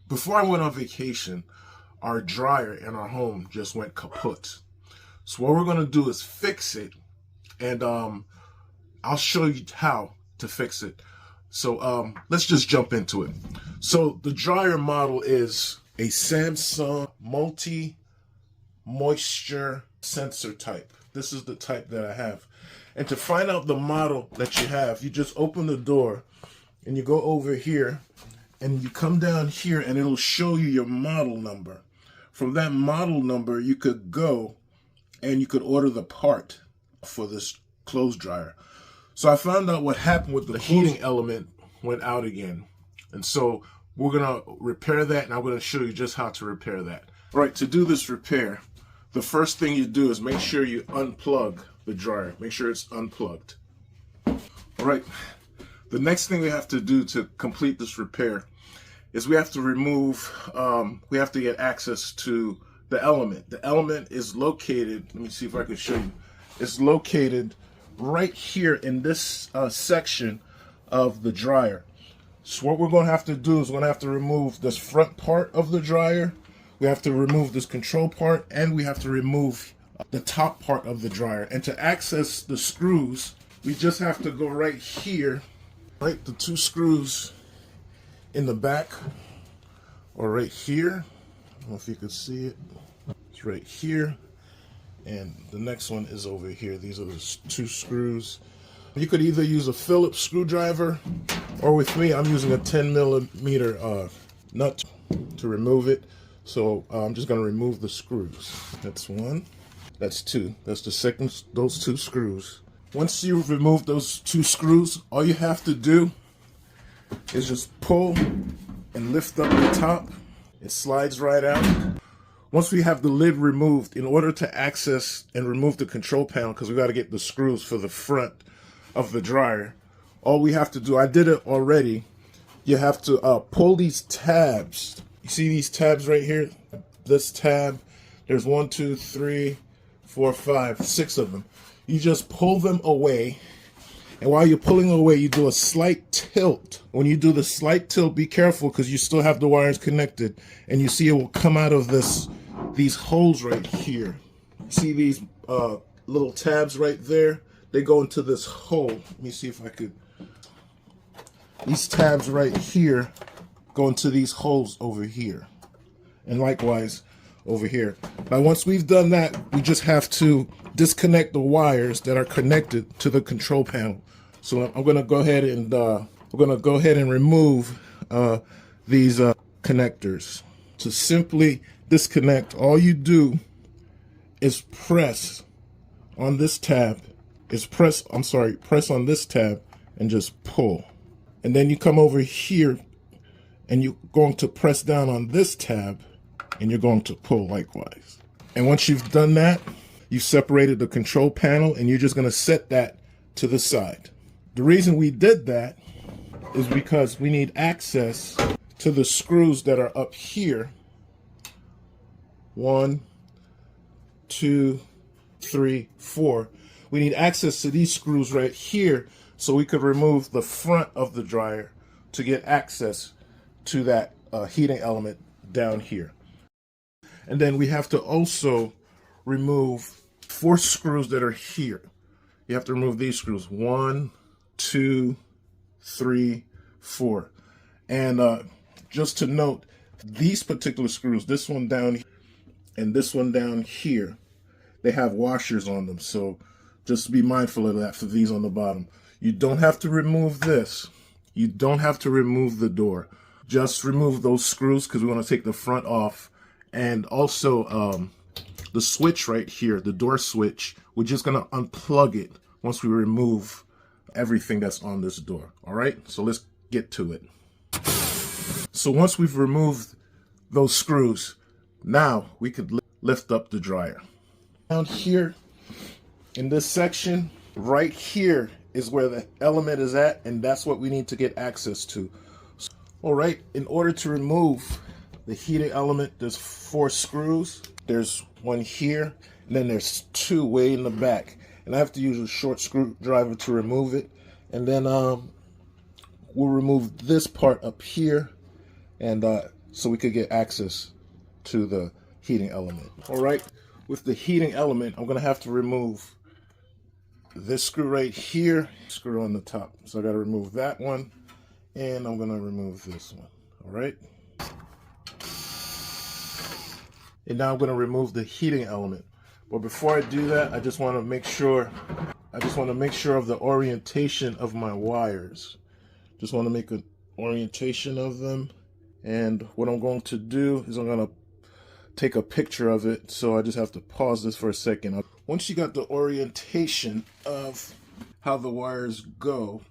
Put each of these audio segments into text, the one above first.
Before I went on vacation, our dryer in our home just went kaput. So what we're going to do is fix it, and I'll show you how to fix it. So let's just jump into it. So the dryer model is a Samsung moisture sensor type. This is the type that I have. And to find out the model that you have, you just open the door and you go over here and you come down here and it'll show you your model number. From that model number, you could go and you could order the part for this clothes dryer. So I found out what happened with the heating element went out again. And so we're gonna repair that, and I'm gonna show you just how to repair that. All right, to do this repair, the first thing you do is make sure you unplug the dryer. Make sure it's unplugged. All right, the next thing we have to do to complete this repair is we have to remove, we have to get access to the element. The element is located, let me see if I can show you. It's located right here in this section of the dryer. So what we're going to have to do is we're going to have to remove this front part of the dryer. We have to remove this control part, and we have to remove the top part of the dryer. And to access the screws, we just have to go right here, right, the two screws in the back, or right here. I don't know if you can see it. It's right here, and the next one is over here. These are the two screws. You could either use a Phillips screwdriver, or with me, I'm using a 10mm nut to remove it. So I'm just going to remove the screws. That's one. That's two. That's the second, those two screws. Once you've removed those two screws, all you have to do is just pull and lift up the top. It slides right out. Once we have the lid removed, in order to access and remove the control panel, because we got to get the screws for the front of the dryer, all we have to do, I did it already, you have to pull these tabs. You see these tabs right here? This tab, there's 1, 2, 3, 4, 5, 6 of them. You just pull them away, and while you're pulling away, you do a slight tilt. When you do the slight tilt, be careful because you still have the wires connected, and you see it will come out of these holes right here. See these little tabs right there? They go into this hole. Let me see if I could. These tabs right here go into these holes over here, and likewise over here. Now once we've done that, we just have to disconnect the wires that are connected to the control panel. So I'm going to go ahead and remove these connectors. To simply disconnect, all you do is press on this tab. Press on this tab and just pull. And then you come over here and you're going to press down on this tab and you're going to pull likewise. And once you've done that, you've separated the control panel, and you're just going to set that to the side. The reason we did that is because we need access to the screws that are up here. 1, 2, 3, 4. We need access to these screws right here so we could remove the front of the dryer to get access to that heating element down here. And then we have to also remove 4 screws that are here. You have to remove these screws. 1, 2, 3, 4. And just to note, these particular screws, this one down here and this one down here, they have washers on them. So just be mindful of that for these on the bottom. You don't have to remove this. You don't have to remove the door. Just remove those screws because we want to take the front off. And also the switch right here, the door switch, we're just going to unplug it once we remove everything that's on this door. All right, so let's get to it. So once we've removed those screws, now we could lift up the dryer. Down here in this section, right here is where the element is at, and that's what we need to get access to. All right, in order to remove the heating element, there's 4 screws. There's one here, and then there's 2 way in the back. And I have to use a short screwdriver to remove it. And then we'll remove this part up here. And so we could get access to the heating element. All right, with the heating element, I'm gonna have to remove this screw right here, screw on the top. So I gotta remove that one, and I'm gonna remove this one. All right. And now I'm gonna remove the heating element. But before I do that, I just wanna make sure of the orientation of my wires. Just wanna make an orientation of them. And what I'm going to do is I'm gonna take a picture of it. So I just have to pause this for a second. Once you got the orientation of how the wires go,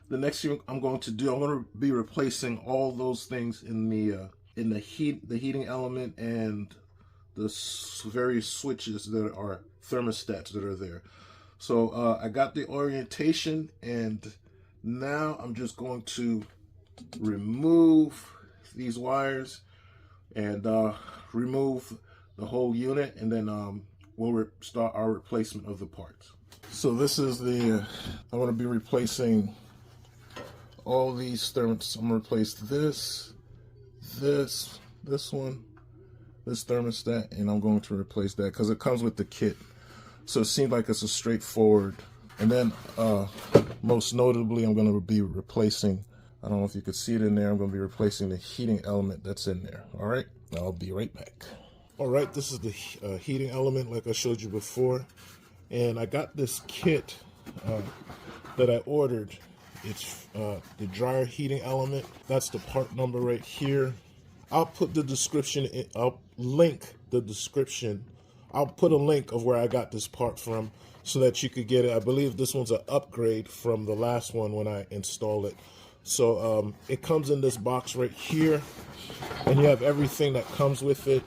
the next thing I'm going to do, I'm going to be replacing all those things in the heating element and the various switches that are thermostats that are there. So I got the orientation, and now I'm just going to remove these wires and remove the whole unit, and then we'll start our replacement of the parts. So this is the, I'm going to be replacing all these thermostats. I'm going to replace this one, this thermostat, and I'm going to replace that because it comes with the kit. So it seems like it's a straightforward. And then most notably, I'm going to be replacing, I don't know if you could see it in there, I'm going to be replacing the heating element that's in there. All right, I'll be right back. All right, this is the heating element like I showed you before. And I got this kit that I ordered. It's the dryer heating element. That's the part number right here. I'll put the description, I'll link the description. I'll put a link of where I got this part from so that you could get it. I believe this one's an upgrade from the last one when I installed it. So it comes in this box right here, and you have everything that comes with it.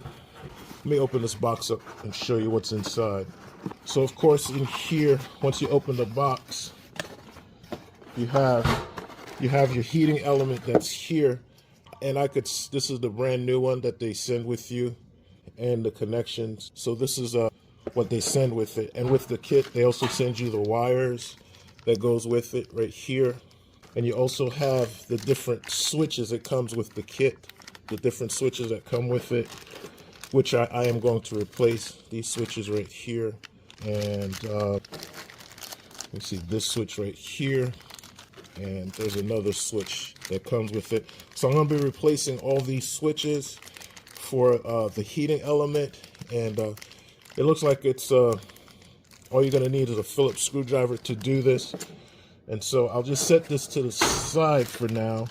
Let me open this box up and show you what's inside. So of course in here, once you open the box, you have your heating element that's here. And this is the brand new one that they send with you, and the connections. So this is what they send with it. And with the kit, they also send you the wires that goes with it right here. And you also have the different switches that comes with the kit, the different switches that come with it, which I am going to replace. These switches right here. And let me see, this switch right here. And there's another switch that comes with it. So I'm going to be replacing all these switches for the heating element. And it looks like it's all you're going to need is a Phillips screwdriver to do this. And so I'll just set this to the side for now.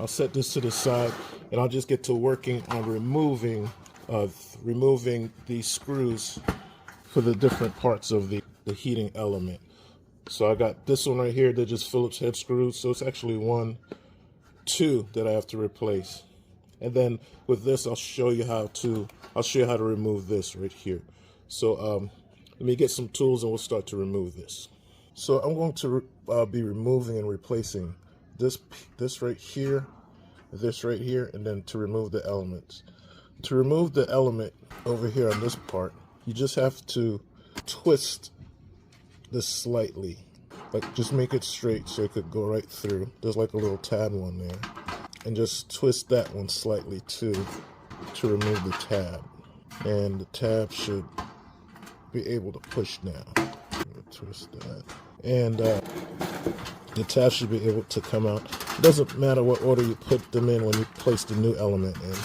I'll set this to the side, and I'll just get to working on removing these screws for the different parts of the heating element. So I got this one right here. They're just Phillips head screws. So it's actually 1, 2 that I have to replace. And then with this, I'll show you how to remove this right here. So let me get some tools and we'll start to remove this. So I'm going to be removing and replacing this right here, this right here, and then to remove the elements. To remove the element over here on this part, you just have to twist this slightly, like just make it straight so it could go right through. There's like a little tab one there, and just twist that one slightly too to remove the tab, and the tab should be able to push down. Twist that, and the tab should be able to come out. It doesn't matter what order you put them in when you place the new element in.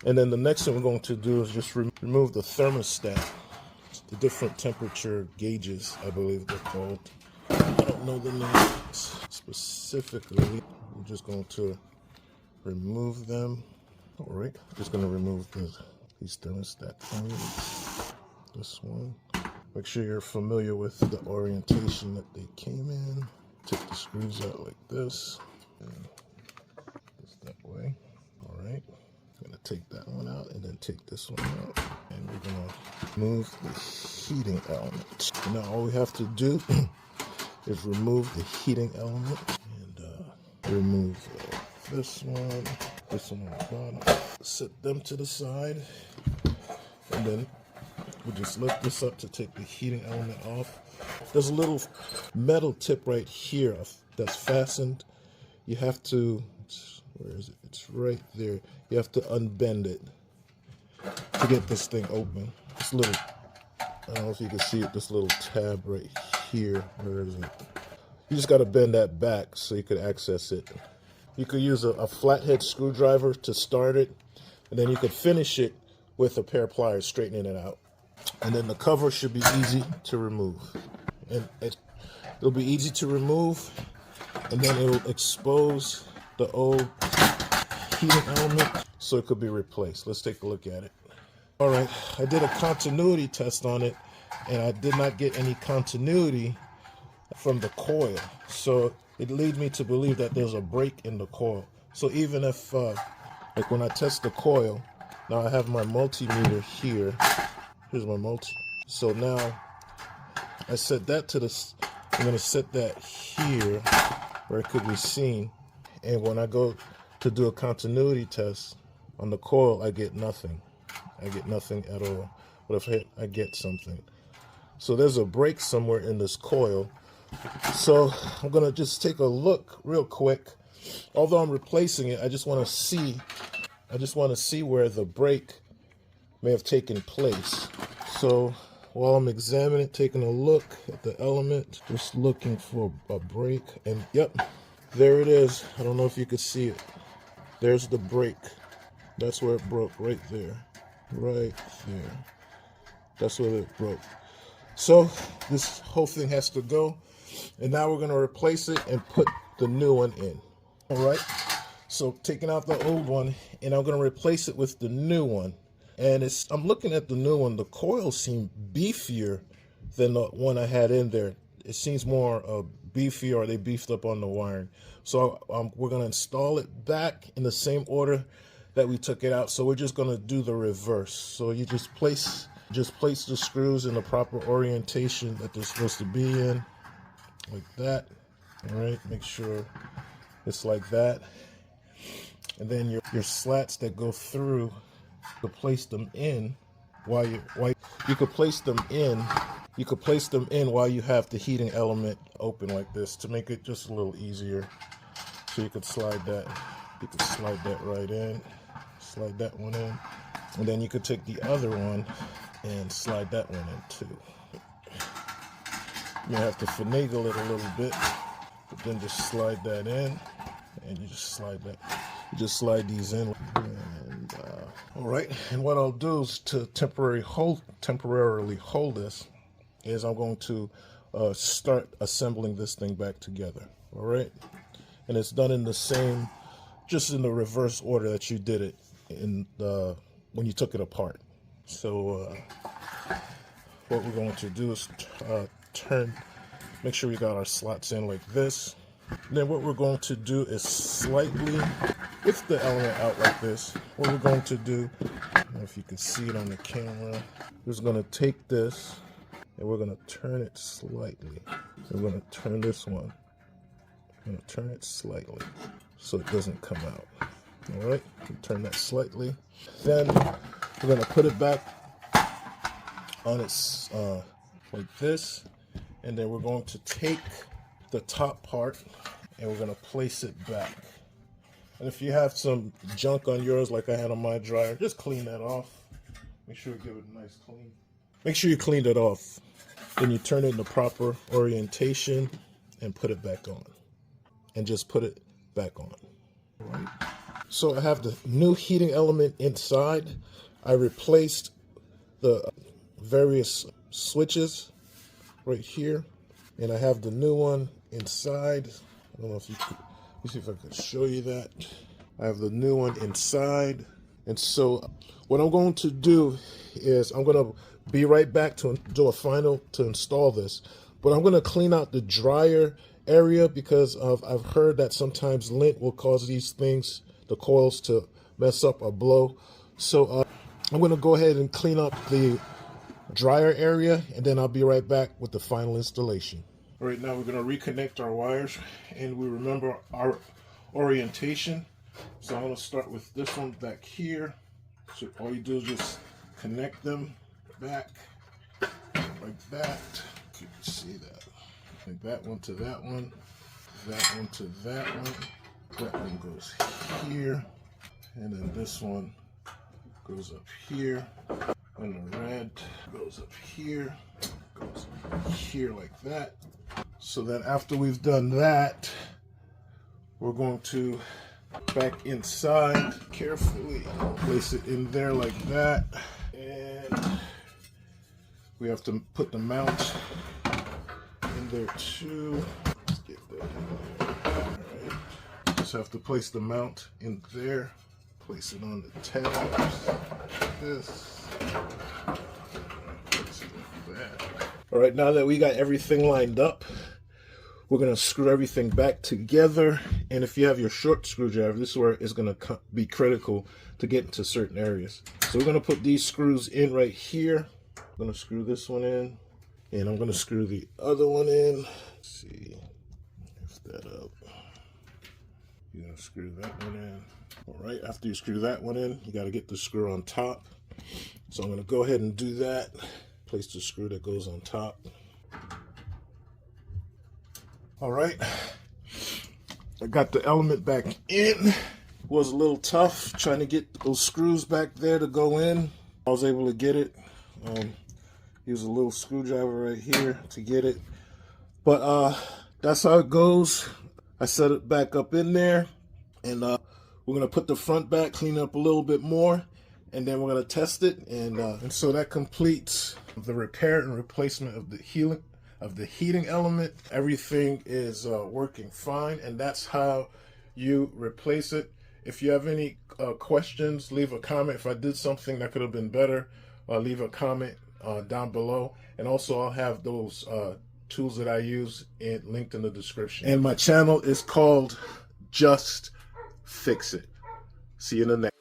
And then the next thing we're going to do is just remove the thermostat, the different temperature gauges, I believe they're called. I don't know the names specifically. I'm just going to remove them. All right, just going to remove these thermostat things. This one. Make sure you're familiar with the orientation that they came in. Take the screws out like this. And just that way. All right. I'm going to take that one out and then take this one out. And we're going to move the heating element. Now all we have to do is remove the heating element and remove this one on the bottom. Set them to the side, and then we'll just lift this up to take the heating element off. There's a little metal tip right here that's fastened. You have to, Where is it? It's right there. You have to unbend it to get this thing open. This little, I don't know if you can see it, this little tab right here. Where is it? You just got to bend that back so you could access it. You could use a flathead screwdriver to start it, and then you could finish it with a pair of pliers, straightening it out. And then the cover should be easy to remove. And it'll be easy to remove, and then it'll expose the old heating element so it could be replaced. Let's take a look at it. All right, I did a continuity test on it, and I did not get any continuity from the coil. So it leads me to believe that there's a break in the coil. So even if, like when I test the coil, now I have my multimeter here. Here's my multi. So now I set that to this. I'm going to set that here where it could be seen. And when I go to do a continuity test on the coil, I get nothing. I get nothing at all. But if I hit, I get something. So there's a break somewhere in this coil. So I'm going to just take a look real quick. Although I'm replacing it, I just want to see where the break may have taken place. So while I'm examining it, taking a look at the element, just looking for a break, and yep, there it is. I don't know if you could see it. There's the break. That's where it broke, right there. Right there. That's where it broke. So this whole thing has to go, and now we're going to replace it and put the new one in. All right, so taking out the old one, and I'm going to replace it with the new one. And I'm looking at the new one. The coils seem beefier than the one I had in there. It seems more beefier, or they beefed up on the wiring. So we're going to install it back in the same order that we took it out. So we're just going to do the reverse. So you just place the screws in the proper orientation that they're supposed to be in, like that. All right, make sure it's like that. And then your slats that go through, to place them in while you could place them in while you have the heating element open like this, to make it just a little easier. So you could slide that right in, slide that one in, and then you could take the other one and slide that one in too. You have to finagle it a little bit, but then just slide that in, and you just slide these in. And all right, and what I'll do is to temporarily hold this is I'm going to start assembling this thing back together. All right, and it's done in the same, just in the reverse order that you did it in when you took it apart. So what we're going to do is make sure we got our slots in like this. And then what we're going to do is slightly, with the element out like this, what we're going to do, I don't know if you can see it on the camera, we're just going to take this and we're going to turn it slightly. We're going to turn this one. I'm going to turn it slightly so it doesn't come out. All right, turn that slightly. Then we're going to put it back on its like this, and then we're going to take the top part and we're going to place it back. And if you have some junk on yours like I had on my dryer, just clean that off. Make sure you give it a nice clean. Make sure you cleaned it off. Then you turn it in the proper orientation and put it back on. And just put it back on. All right. So I have the new heating element inside. I replaced the various switches right here, and I have the new one inside. I don't know if you could, let me see if I can show you that. I have the new one inside. And so what I'm going to do is I'm going to be right back to do a final to install this. But I'm going to clean out the dryer area because I've heard that sometimes lint will cause these things, the coils, to mess up or blow. So I'm going to go ahead and clean up the dryer area, and then I'll be right back with the final installation. All right, now we're going to reconnect our wires, and we remember our orientation. So I'm going to start with this one back here. So all you do is just connect them back like that. You can see that. Like that one to that one, that one to that one, That one goes here, and then this one goes up here, and the red goes up here, goes here like that. So then after we've done that, we're going to back inside, carefully place it in there like that, and we have to put the mount in there too. Let's get that in there. Alright. Just have to place the mount in there, place it on the tabs like this. Place it like that. Alright, now that we got everything lined up, we're going to screw everything back together. And if you have your short screwdriver, this is where it's going to be critical to get into certain areas. So we're going to put these screws in right here. I'm going to screw this one in, and I'm going to screw the other one in. Let's see, lift that up. You're going to screw that one in. All right, after you screw that one in, you got to get the screw on top. So I'm going to go ahead and do that. Place the screw that goes on top. All right, I got the element back in. It was a little tough trying to get those screws back there to go in. I was able to get it. Use a little screwdriver right here to get it. But that's how it goes. I set it back up in there, and we're gonna put the front back, clean it up a little bit more, and then we're gonna test it. And so that completes the repair and replacement of the heating element. Everything is working fine, and that's how you replace it. If you have any questions, leave a comment. If I did something that could have been better, leave a comment down below. And also I'll have those tools that I use linked in the description. And my channel is called Just Fix It. See you in the next.